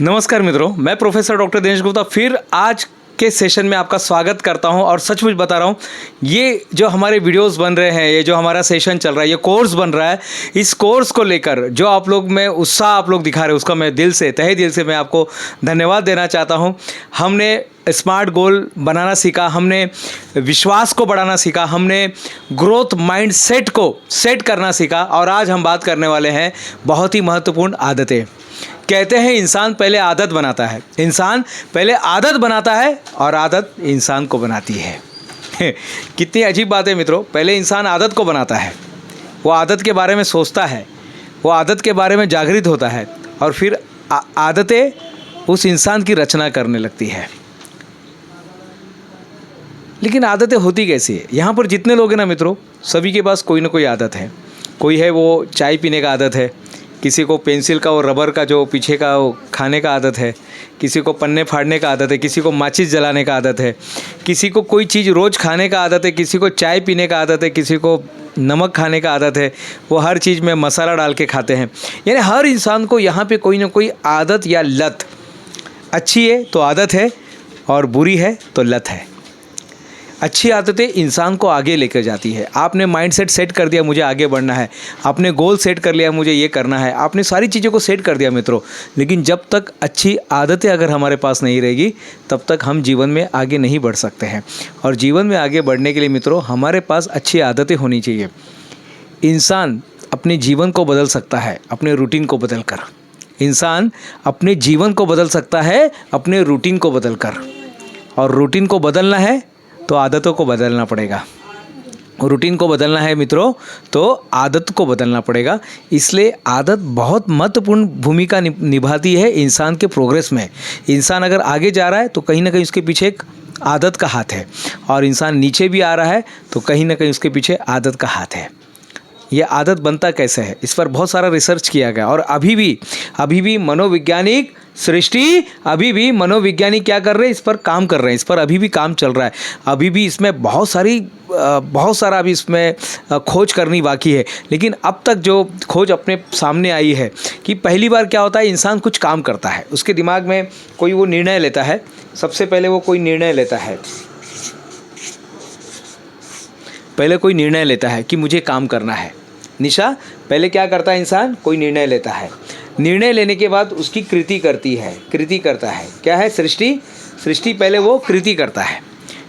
नमस्कार मित्रों, मैं प्रोफेसर डॉक्टर दिनेश गुप्ता फिर आज के सेशन में आपका स्वागत करता हूं और सचमुच बता रहा हूं, ये जो हमारे वीडियोस बन रहे हैं, ये जो हमारा सेशन चल रहा है, ये कोर्स बन रहा है, इस कोर्स को लेकर जो आप लोग में उत्साह आप लोग दिखा रहे हैं, उसका मैं दिल से, तहे दिल से मैं आपको धन्यवाद देना चाहता हूं। हमने स्मार्ट गोल बनाना सीखा, हमने विश्वास को बढ़ाना सीखा, हमने ग्रोथ माइंड सेट को सेट करना सीखा और आज हम बात करने वाले हैं बहुत ही महत्वपूर्ण आदतें। कहते हैं इंसान पहले आदत बनाता है, इंसान पहले आदत बनाता है और आदत इंसान को बनाती है। कितनी अजीब बात है मित्रों, पहले इंसान आदत को बनाता है, वो आदत के बारे में सोचता है, वो आदत के बारे में जागृत होता है और फिर आदतें उस इंसान की रचना करने लगती है। लेकिन आदतें होती कैसी है? यहाँ पर जितने लोग हैं ना मित्रों, सभी के पास कोई ना कोई आदत है। कोई है वो चाय पीने का आदत है, किसी को पेंसिल का और रबर का जो पीछे का वो खाने का आदत है, किसी को पन्ने फाड़ने का आदत है, किसी को माचिस जलाने का आदत है, किसी को कोई चीज़ रोज़ खाने का आदत है, किसी को चाय पीने का आदत है, किसी को नमक खाने का आदत है, वो हर चीज़ में मसाला डाल के खाते हैं। यानी हर इंसान को यहाँ पे कोई ना कोई आदत या लत, अच्छी है तो आदत है और बुरी है तो लत है। अच्छी आदतें इंसान को आगे लेकर जाती है। आपने माइंडसेट सेट कर दिया, मुझे आगे बढ़ना है, आपने गोल सेट कर लिया, मुझे ये करना है, आपने सारी चीज़ों को सेट कर दिया मित्रों, लेकिन जब तक अच्छी आदतें अगर हमारे पास नहीं रहेगी तब तक हम जीवन में आगे नहीं बढ़ सकते हैं। और जीवन में आगे बढ़ने के लिए मित्रों हमारे पास अच्छी आदतें होनी चाहिए। इंसान अपने जीवन को बदल सकता है अपने रूटीन को बदल कर। इंसान अपने जीवन को बदल सकता है अपने रूटीन को बदल कर। और रूटीन को बदलना है तो आदतों को बदलना पड़ेगा। रूटीन को बदलना है मित्रों तो आदत को बदलना पड़ेगा। इसलिए आदत बहुत महत्वपूर्ण भूमिका निभाती है इंसान के प्रोग्रेस में। इंसान अगर आगे जा रहा है तो कहीं ना कहीं उसके पीछे एक आदत का हाथ है, और इंसान नीचे भी आ रहा है तो कहीं ना कहीं उसके पीछे आदत का हाथ है। यह आदत बनता कैसे है, इस पर बहुत सारा रिसर्च किया गया और अभी भी मनोवैज्ञानिक सृष्टि, अभी भी मनोवैज्ञानिक क्या कर रहे हैं, इस पर काम कर रहे हैं, इस पर अभी भी काम चल रहा है। अभी भी इसमें बहुत सारा अभी इसमें खोज करनी बाकी है। लेकिन अब तक जो खोज अपने सामने आई है कि पहली बार क्या होता है, इंसान कुछ काम करता है, उसके दिमाग में कोई वो निर्णय लेता है। सबसे पहले वो कोई निर्णय लेता है, पहले कोई निर्णय लेता है कि मुझे काम करना है। निशा, पहले क्या करता है इंसान, कोई निर्णय लेता है। निर्णय लेने के बाद उसकी कृति करता है। क्या है? सृष्टि पहले वो कृति करता है।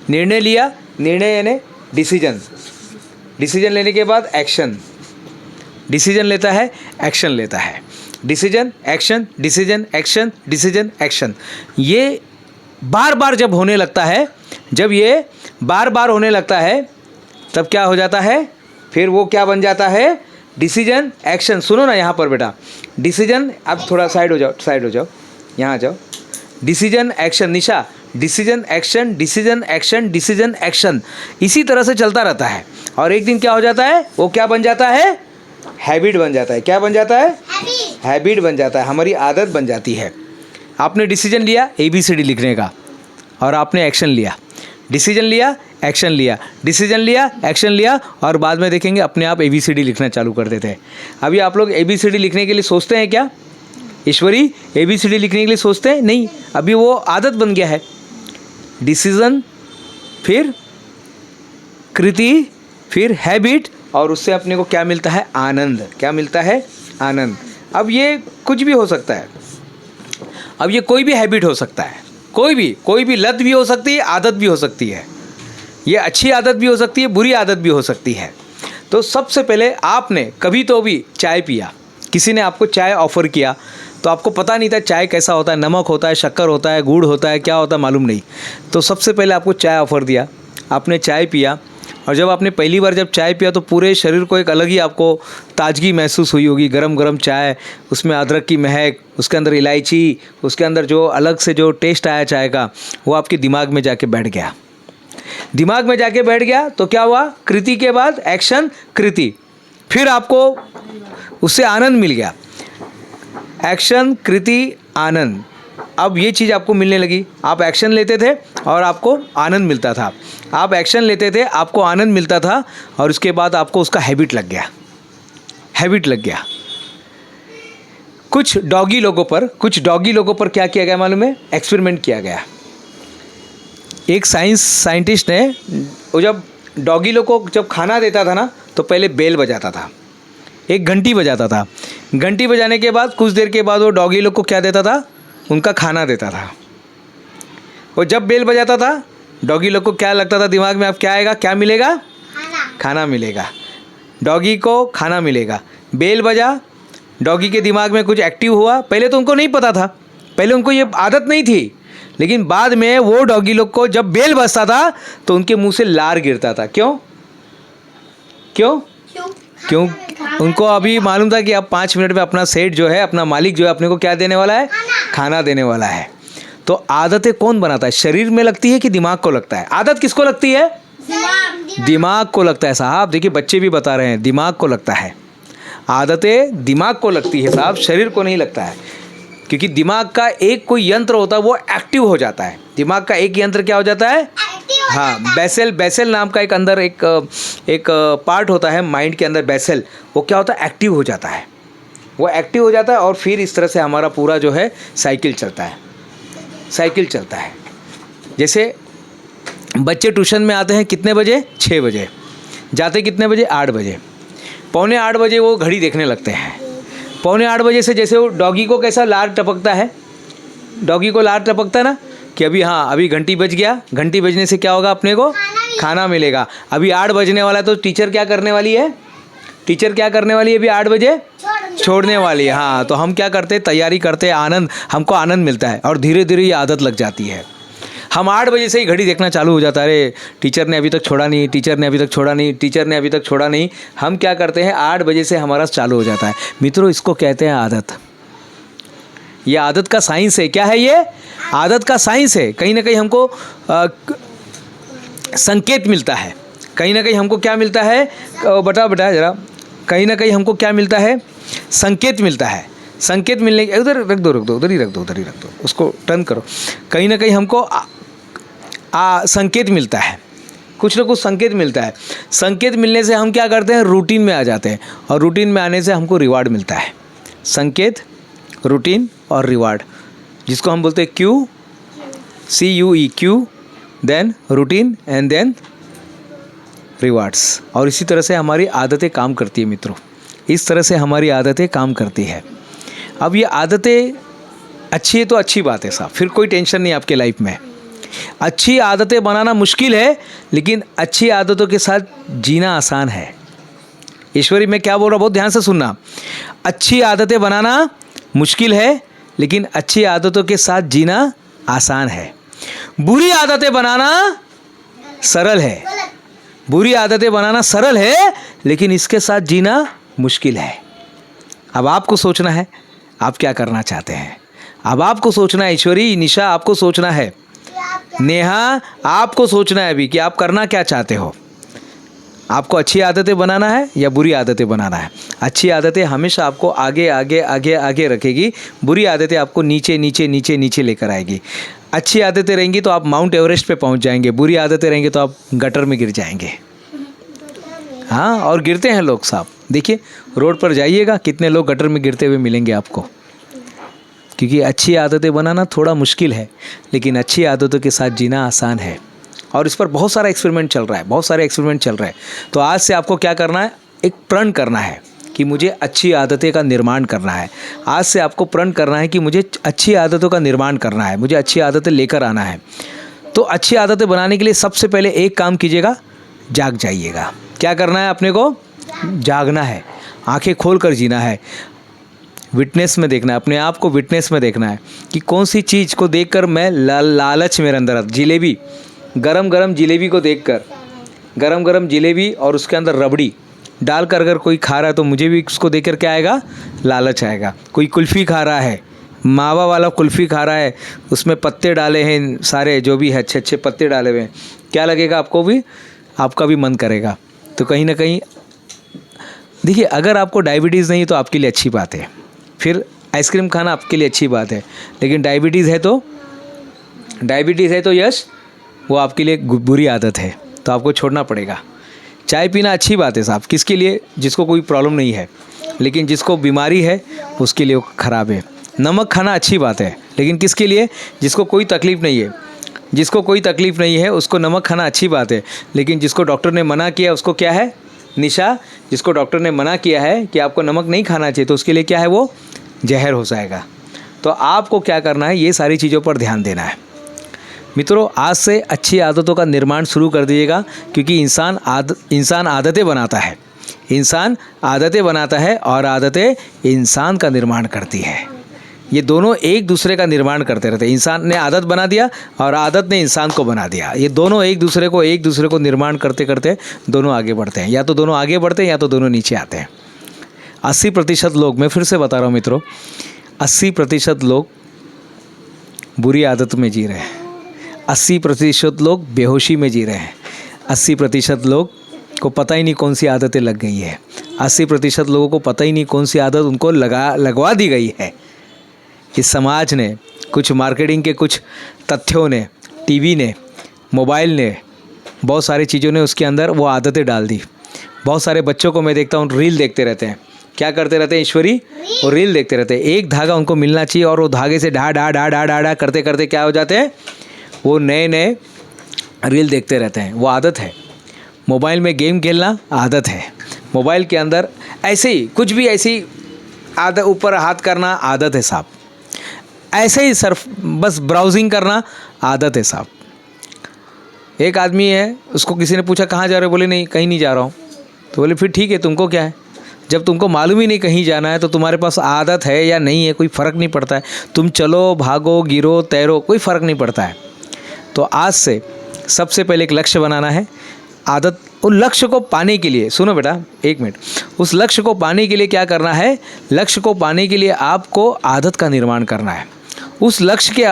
निर्णय लिया, निर्णय यानी डिसीजन लेने के बाद एक्शन, डिसीजन लेता है, एक्शन लेता है, decision action, decision action, decision action. ये बार बार जब होने लगता है, जब ये बार बार होने लगता है तब क्या हो जाता है, फिर वो क्या बन जाता है, डिसीजन एक्शन। सुनो ना यहाँ पर बेटा, डिसीजन, अब थोड़ा साइड हो जाओ, यहाँ आ जाओ। Decision action, Nisha, decision action, decision action, decision action, इसी तरह से चलता रहता है। और एक दिन क्या हो जाता है, वो क्या बन जाता है, हैबिट बन जाता है। क्या बन जाता है? हैबिट बन जाता है, हमारी आदत बन जाती है। आपने डिसीजन लिया ABCD लिखने का और आपने एक्शन लिया, डिसीजन लिया, एक्शन लिया, डिसीजन लिया, एक्शन लिया, और बाद में देखेंगे अपने आप ABCD लिखना चालू कर देते हैं। अभी आप लोग ABCD लिखने के लिए सोचते हैं क्या? ईश्वरी, ABCD लिखने के लिए सोचते हैं? नहीं, अभी वो आदत बन गया है। डिसीजन, फिर कृति, फिर हैबिट, और उससे अपने को क्या मिलता है, आनंद। क्या मिलता है? आनंद। अब ये कुछ भी हो सकता है, अब ये कोई भी हैबिट हो सकता है, कोई भी लत भी हो सकती है, आदत भी हो सकती है। ये अच्छी आदत भी हो सकती है, बुरी आदत भी हो सकती है। तो सबसे पहले आपने कभी तो भी चाय पिया, किसी ने आपको चाय ऑफ़र किया, तो आपको पता नहीं था चाय कैसा होता है, नमक होता है, शक्कर होता है, गुड़ होता है, क्या होता है मालूम नहीं। तो सबसे पहले आपको चाय ऑफ़र दिया, आपने चाय पिया, और जब आपने पहली बार जब चाय पिया तो पूरे शरीर को एक अलग ही आपको ताजगी महसूस हुई होगी। गरम गरम चाय, उसमें अदरक की महक, उसके अंदर इलायची, उसके अंदर जो अलग से जो टेस्ट आया चाय का, वो आपके दिमाग में जाके बैठ गया। दिमाग में जाके बैठ गया तो क्या हुआ, कृति के बाद एक्शन, कृति, फिर आपको उससे आनंद मिल गया। एक्शन, कृति, आनंद। अब ये चीज़ आपको मिलने लगी। आप एक्शन लेते थे और आपको आनंद मिलता था, आप एक्शन लेते थे, आपको आनंद मिलता था, और उसके बाद आपको उसका हैबिट लग गया। कुछ डॉगी लोगों पर क्या किया गया मालूम है? एक्सपेरिमेंट किया गया। एक साइंटिस्ट ने, वो जब डॉगी लोग को जब खाना देता था ना, तो पहले बेल बजाता था, एक घंटी बजाता था। घंटी बजाने के बाद कुछ देर के बाद वो डॉगी लोग को क्या देता था? उनका खाना देता था। और जब बेल बजाता था, डॉगी लोग को क्या लगता था दिमाग में? अब क्या आएगा, क्या मिलेगा? खाना मिलेगा, डॉगी को खाना मिलेगा। बेल बजा, डॉगी के दिमाग में कुछ एक्टिव हुआ। पहले तो उनको नहीं पता था, पहले उनको ये आदत नहीं थी, लेकिन बाद में वो डॉगी लोग को जब बेल बजता था तो उनके मुंह से लार गिरता था। क्यों? उनको अभी मालूम था कि अब 5 मिनट में अपना सेठ जो है, अपना मालिक जो है, अपने को क्या देने वाला है? खाना देने वाला है। तो आदतें कौन बनाता है? शरीर में लगती है कि दिमाग को लगता है? आदत किसको लगती है? दिमाग को लगता है साहब। देखिए बच्चे भी बता रहे हैं, दिमाग को लगता है। आदतें दिमाग को लगती है साहब, शरीर को नहीं लगता है। क्योंकि दिमाग का एक कोई यंत्र होता है, वो एक्टिव हो जाता है। दिमाग का एक यंत्र क्या हो जाता है? हाँ, बेसल नाम का एक अंदर एक पार्ट होता है माइंड के अंदर, बेसल। वो क्या होता है? एक्टिव हो जाता है। वो एक्टिव हो जाता है और फिर इस तरह से हमारा पूरा जो है साइकिल चलता है। जैसे बच्चे ट्यूशन में आते हैं कितने बजे? 6 बजे। जाते कितने बजे? 8 बजे। 7:45 बजे वो घड़ी देखने लगते हैं। 7:45 बजे से जैसे वो डॉगी को कैसा लार टपकता है, डॉगी को लार टपकता है ना कि अभी घंटी बज गया, घंटी बजने से क्या होगा? अपने को खाना मिलेगा। अभी 8 बजने वाला है, तो टीचर क्या करने वाली है? अभी 8 बजे छोड़ने वाली है। हाँ, तो हम क्या करते हैं? तैयारी करते हैं, हमको आनंद मिलता है और धीरे धीरे ये आदत लग जाती है। हम 8 बजे से ही घड़ी देखना चालू हो जाता है। अरे टीचर ने अभी तक छोड़ा नहीं। हम क्या करते हैं? 8 बजे से हमारा चालू हो जाता है। मित्रों, इसको कहते हैं आदत। ये आदत का साइंस है। क्या है ये? आदत का साइंस है। कहीं ना कहीं हमको संकेत मिलता है। कहीं ना कहीं हमको क्या मिलता है? बता जरा। कहीं ना कहीं हमको क्या मिलता है? संकेत मिलता है। संकेत मिलने के उधर रख दो, उसको टर्न करो। कहीं ना कहीं हमको संकेत मिलता है, कुछ ना कुछ संकेत मिलता है। संकेत मिलने से हम क्या करते हैं? रूटीन में आ जाते हैं, और रूटीन में आने से हमको रिवार्ड मिलता है। संकेत, रूटीन और रिवार्ड, जिसको हम बोलते हैं CUE, then routine and then rewards. और इसी तरह से हमारी आदतें काम करती है मित्रों, इस तरह से हमारी आदतें काम करती है। अब ये आदतें अच्छी है तो अच्छी बात है साहब, फिर कोई टेंशन नहीं आपके लाइफ में। अच्छी आदतें बनाना मुश्किल है, लेकिन अच्छी आदतों के साथ जीना आसान है। ईश्वरी, मैं क्या बोल रहा हूँ, बहुत ध्यान से सुनना। अच्छी आदतें बनाना मुश्किल है, लेकिन अच्छी आदतों के साथ जीना आसान है। बुरी आदतें बनाना सरल है, लेकिन इसके साथ जीना मुश्किल है। अब आपको सोचना है आप क्या करना चाहते हैं। अब आपको सोचना है। ईश्वरी, निशा, आपको सोचना है। नेहा, आपको सोचना है अभी कि आप करना क्या चाहते हो। आपको अच्छी आदतें बनाना है या बुरी आदतें बनाना है। अच्छी आदतें हमेशा आपको आगे रखेगी, बुरी आदतें आपको नीचे लेकर आएगी। अच्छी आदतें रहेंगी तो आप माउंट एवरेस्ट पे पहुंच जाएंगे, बुरी आदतें रहेंगी तो आप गटर में गिर जाएंगे। हाँ, और गिरते हैं लोग साहब। देखिए रोड पर जाइएगा, कितने लोग गटर में गिरते हुए मिलेंगे आपको। क्योंकि अच्छी आदतें बनाना थोड़ा मुश्किल है, लेकिन अच्छी आदतों के साथ जीना आसान है। और इस पर बहुत सारे एक्सपेरिमेंट चल रहा है। तो आज से आपको क्या करना है? एक प्रण करना है कि मुझे अच्छी आदतें का निर्माण करना है। आज से आपको प्रण करना है कि मुझे अच्छी आदतों का निर्माण करना है, मुझे अच्छी आदतें लेकर आना है। तो अच्छी आदतें बनाने के लिए सबसे पहले एक काम कीजिएगा, जाग जाइएगा। क्या करना है? अपने को जागना है, आंखें खोल कर जीना है, विटनेस में देखना है, अपने आप को विटनेस में देखना है कि कौन सी चीज़ को देखकर मैं लालच मेरे अंदर, जिलेबी, गरम जिलेबी को देखकर, गरम जिलेबी और उसके अंदर रबड़ी डालकर अगर कोई खा रहा है तो मुझे भी उसको देखकर क्या आएगा? लालच आएगा। कोई कुल्फ़ी खा रहा है, मावा वाला कुल्फ़ी खा रहा है, उसमें पत्ते डाले हैं सारे, जो भी है अच्छे पत्ते डाले हुए हैं, क्या लगेगा आपको भी? आपका भी मन करेगा। तो कहीं ना कहीं देखिए, अगर आपको डायबिटीज़ नहीं है तो आपके लिए अच्छी बात है, फिर आइसक्रीम खाना आपके लिए अच्छी बात है। लेकिन डायबिटीज़ है तो यस, वो आपके लिए बुरी आदत है, तो आपको छोड़ना पड़ेगा। चाय पीना अच्छी बात है साहब, किसके लिए? जिसको कोई प्रॉब्लम नहीं है। लेकिन जिसको बीमारी है उसके लिए वो ख़राब है। नमक खाना अच्छी बात है, लेकिन किसके लिए? जिसको कोई तकलीफ़ नहीं है, जिसको कोई तकलीफ़ नहीं है उसको नमक खाना अच्छी बात है। लेकिन जिसको डॉक्टर ने मना किया उसको क्या है? निशा। जिसको डॉक्टर ने मना किया है कि आपको नमक नहीं खाना चाहिए तो उसके लिए क्या है? वो जहर हो जाएगा। तो आपको क्या करना है? ये सारी चीज़ों पर ध्यान देना है। मित्रों, आज से अच्छी आदतों का निर्माण शुरू कर दीजिएगा, क्योंकि इंसान आदतें बनाता है। इंसान आदतें बनाता है और आदतें इंसान का निर्माण करती है। ये दोनों एक दूसरे का निर्माण करते रहते हैं। इंसान ने आदत बना दिया और आदत ने इंसान को बना दिया। ये दोनों एक दूसरे को निर्माण करते करते दोनों आगे बढ़ते हैं। या तो दोनों आगे बढ़ते हैं या तो दोनों नीचे आते हैं। 80% लोग, मैं फिर से बता रहा हूँ मित्रों, 80% लोग बुरी आदत में जी रहे हैं। 80% लोग बेहोशी में जी रहे हैं। 80% लोग को पता ही नहीं कौन सी आदतें लग गई है। 80% लोगों को पता ही नहीं कौन सी आदत उनको लगवा दी गई है। इस समाज ने, कुछ मार्केटिंग के कुछ तथ्यों ने, टीवी ने, मोबाइल ने, बहुत सारी चीज़ों ने उसके अंदर वो आदतें डाल दी। बहुत सारे बच्चों को मैं देखता हूँ रील देखते रहते हैं। क्या करते रहते हैं ईश्वरी? वो रील देखते रहते हैं। एक धागा उनको मिलना चाहिए और वो धागे से डा डा डा डा डा डा करते करते क्या हो जाते हैं? वो नए नए रील देखते रहते हैं। वो आदत है। मोबाइल में गेम खेलना आदत है। मोबाइल के अंदर ऐसे ही कुछ भी ऐसी आदत, ऊपर हाथ करना आदत है साहब। ऐसे ही सर्फ बस ब्राउजिंग करना आदत है साहब। एक आदमी है, उसको किसी ने पूछा कहाँ जा रहे हो? बोले नहीं, कहीं नहीं जा रहा हूँ। तो बोले फिर ठीक है, तुमको क्या है? जब तुमको मालूम ही नहीं कहीं जाना है तो तुम्हारे पास आदत है या नहीं है कोई फ़र्क नहीं पड़ता है। तुम चलो, भागो, गिरो, तैरो, कोई फ़र्क नहीं पड़ता है। तो आज से सबसे पहले एक लक्ष्य बनाना है। आदत, उस लक्ष्य को पाने के लिए, सुनो बेटा एक मिनट, उस लक्ष्य को पाने के लिए क्या करना है? लक्ष्य को पाने के लिए आपको आदत का निर्माण करना है। उस लक्ष्य के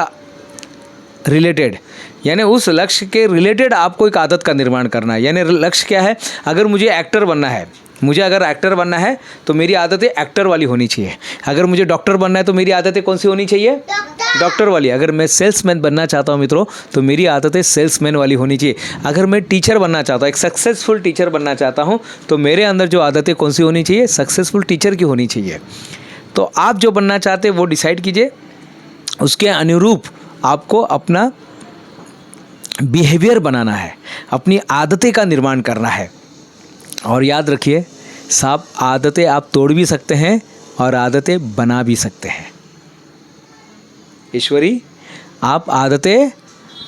रिलेटेड, यानी उस लक्ष्य के रिलेटेड आपको एक आदत का निर्माण करना है। यानी लक्ष्य क्या है? अगर मुझे एक्टर बनना है, अगर एक्टर बनना है तो मेरी आदतें एक्टर वाली होनी चाहिए। अगर मुझे डॉक्टर बनना है तो मेरी आदतें कौन सी होनी चाहिए? डॉक्टर वाली। अगर मैं सेल्समैन बनना चाहता हूँ मित्रों तो मेरी आदतें सेल्समैन वाली होनी चाहिए। अगर मैं टीचर बनना चाहता हूँ, एक सक्सेसफुल टीचर बनना चाहता हूँ, तो मेरे अंदर जो आदतें कौन सी होनी चाहिए? सक्सेसफुल टीचर की होनी चाहिए। तो आप जो बनना चाहते हैं वो डिसाइड कीजिए, उसके अनुरूप आपको अपना बिहेवियर बनाना है, अपनी आदतें का निर्माण करना है। और याद रखिए साहब, आदतें आप तोड़ भी सकते हैं और आदतें बना भी सकते हैं। ईश्वरी, आप आदतें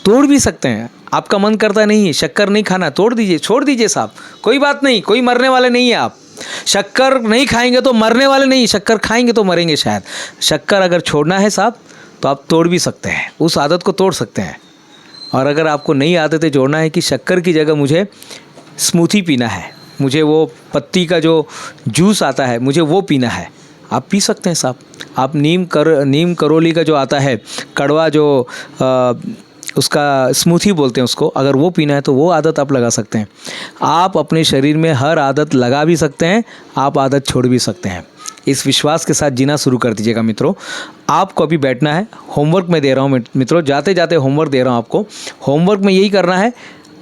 तोड़ भी सकते हैं। आपका मन करता नहीं है शक्कर नहीं खाना, तोड़ दीजिए, छोड़ दीजिए साहब, कोई बात नहीं, कोई मरने वाले नहीं है। आप शक्कर नहीं खाएंगे तो मरने वाले नहीं, शक्कर खाएंगे तो मरेंगे शायद। शक्कर अगर छोड़ना है साहब तो आप तोड़ भी सकते हैं, उस आदत को तोड़ सकते हैं। और अगर आपको नई आदतें जोड़ना है कि शक्कर की जगह मुझे स्मूथी पीना है, मुझे वो पत्ती का जो जूस आता है मुझे वो पीना है, आप पी सकते हैं साहब। आप नीम करोली का जो आता है कड़वा, जो उसका स्मूथी बोलते हैं उसको, अगर वो पीना है तो वो आदत आप लगा सकते हैं। आप अपने शरीर में हर आदत लगा भी सकते हैं, आप आदत छोड़ भी सकते हैं। इस विश्वास के साथ जीना शुरू कर दीजिएगा मित्रों। आपको अभी बैठना है, होमवर्क मैं दे रहा हूँ मित्रों, जाते जाते होमवर्क दे रहा हूँ आपको। होमवर्क में यही करना है,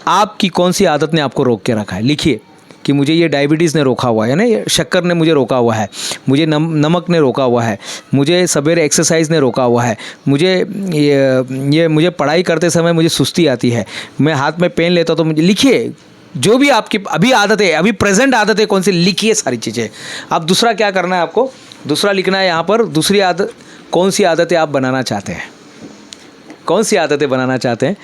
आपकी कौन सी आदत ने आपको रोक के रखा है। लिखिए कि मुझे ये डायबिटीज़ ने रोका हुआ है ना, ये शक्कर ने मुझे रोका हुआ है, मुझे नमक ने रोका हुआ है, मुझे सवेरे एक्सरसाइज ने रोका हुआ है, मुझे पढ़ाई करते समय मुझे सुस्ती आती है, मैं हाथ में पेन लेता तो मुझे। लिखिए जो भी आपकी अभी आदत है, अभी प्रेजेंट आदत है कौन सी, लिखिए सारी चीज़ें। अब दूसरा क्या करना है आपको? दूसरा लिखना है यहाँ पर, दूसरी आदत, कौन सी आदतें आप बनाना चाहते हैं, कौन सी आदतें बनाना चाहते हैं।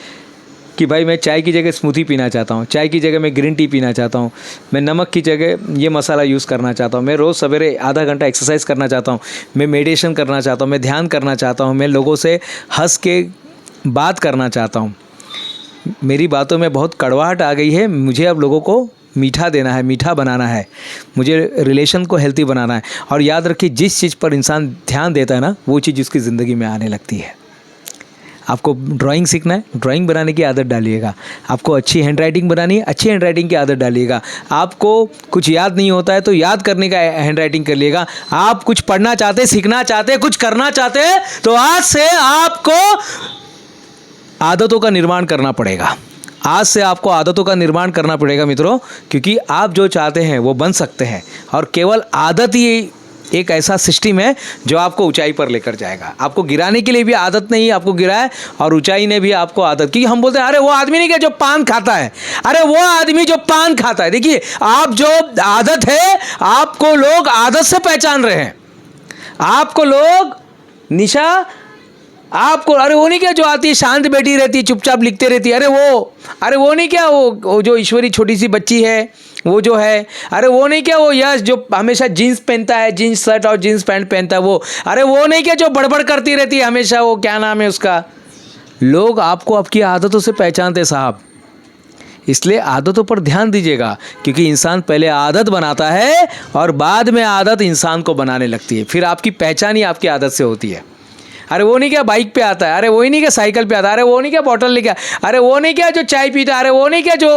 कि भाई मैं चाय की जगह स्मूथी पीना चाहता हूँ, चाय की जगह मैं ग्रीन टी पीना चाहता हूँ, मैं नमक की जगह ये मसाला यूज़ करना चाहता हूँ, मैं रोज़ सवेरे आधा घंटा एक्सरसाइज करना चाहता हूँ, मैं मेडिटेशन करना चाहता हूँ, मैं ध्यान करना चाहता हूँ, मैं लोगों से हंस के बात करना चाहता हूँ, मेरी बातों में बहुत कड़वाहट आ गई है, मुझे अब लोगों को मीठा देना है, मीठा बनाना है, मुझे रिलेशन को हेल्थी बनाना है। और याद रखिए जिस चीज़ पर इंसान ध्यान देता है ना, वो चीज़ उसकी ज़िंदगी में आने लगती है। आपको ड्राइंग सीखना है, ड्राइंग बनाने की आदत डालिएगा। आपको अच्छी हैंडराइटिंग बनानी है, अच्छी हैंडराइटिंग की आदत डालिएगा। आपको कुछ याद नहीं होता है तो याद करने का हैंडराइटिंग कर लिएगा। आप कुछ पढ़ना चाहते, सीखना चाहते, कुछ करना चाहते हैं तो आज से आपको आदतों का निर्माण करना पड़ेगा। आज से आपको आदतों का निर्माण करना पड़ेगा मित्रों, क्योंकि आप जो चाहते हैं वो बन सकते हैं। और केवल आदत ही एक ऐसा सिस्टम है जो आपको ऊंचाई पर लेकर जाएगा। आपको गिराने के लिए भी आदत नहीं, आपको गिराए, और ऊंचाई ने भी आपको आदत, क्योंकि हम बोलते हैं अरे वो आदमी नहीं क्या जो पान खाता है, अरे वो आदमी जो पान खाता है। देखिए आप जो आदत है, आपको लोग आदत से पहचान रहे हैं, आपको लोग निशा, आपको अरे वो नहीं क्या जो आती है शांत बैठी रहती है चुपचाप लिखते रहती है, अरे वो नहीं क्या वो जो ईश्वरी छोटी सी बच्ची है वो जो है, अरे वो नहीं क्या वो यश जो हमेशा जीन्स पहनता है, जीन्स शर्ट और जीन्स पैंट पहनता है वो, अरे वो नहीं क्या जो बड़बड़ करती रहती है हमेशा, वो क्या नाम है उसका। लोग आपको आपकी आदतों से पहचानते साहब, इसलिए आदतों पर ध्यान दीजिएगा, क्योंकि इंसान पहले आदत बनाता है और बाद में आदत इंसान को बनाने लगती है। फिर आपकी पहचान ही आपकी आदत से होती है। अरे वो नहीं क्या बाइक पे आता है, अरे वो ही नहीं क्या साइकिल पे आता है, अरे वो नहीं क्या बॉटल लेके, अरे वो नहीं क्या जो चाय पीता है, अरे वो नहीं क्या जो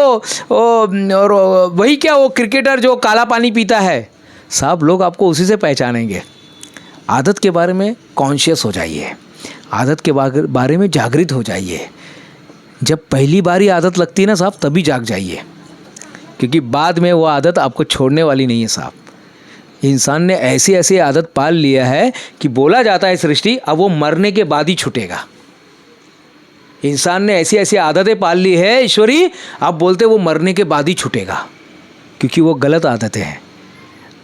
और वही क्या वो क्रिकेटर जो काला पानी पीता है। सब लोग आपको उसी से पहचानेंगे। आदत के बारे में कॉन्शियस हो जाइए, आदत के बारे में जागृत हो जाइए। जब पहली बार ही आदत लगती है ना साहब, तभी जाग जाइए, क्योंकि बाद में वो आदत आपको छोड़ने वाली नहीं है साहब। इंसान ने ऐसी ऐसी आदत पाल लिया है कि बोला जाता है सृष्टि अब वो मरने के बाद ही छूटेगा। इंसान ने ऐसी ऐसी आदतें पाल ली है ईश्वरी, आप बोलते वो मरने के बाद ही छूटेगा, क्योंकि वो गलत आदतें हैं।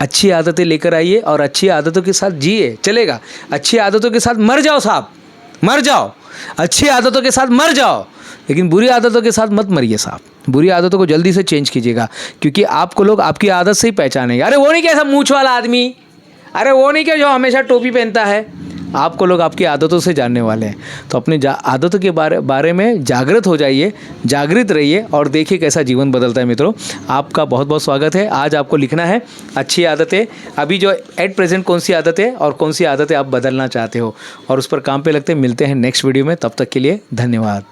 अच्छी आदतें लेकर आइए और अच्छी आदतों के साथ जिए, चलेगा। अच्छी आदतों के साथ मर जाओ साहब, मर जाओ, अच्छी आदतों के साथ मर जाओ, लेकिन बुरी आदतों के साथ मत मरिए साहब। बुरी आदतों को जल्दी से चेंज कीजिएगा, क्योंकि आपको लोग आपकी आदत से ही पहचानेंगे। अरे वो नहीं क्या ऐसा मूंछ वाला आदमी, अरे वो नहीं क्या जो हमेशा टोपी पहनता है, आपको लोग आपकी आदतों से जानने वाले हैं। तो अपनी आदतों के बारे में जागृत हो जाइए, जागृत रहिए और देखिए कैसा जीवन बदलता है। मित्रों, आपका बहुत बहुत स्वागत है। आज आपको लिखना है अच्छी आदतें, अभी जो एट प्रेजेंट कौन सी आदत है और कौन सी आदतें आप बदलना चाहते हो, और उस पर काम पे लगते हैं। मिलते हैं नेक्स्ट वीडियो में, तब तक के लिए धन्यवाद।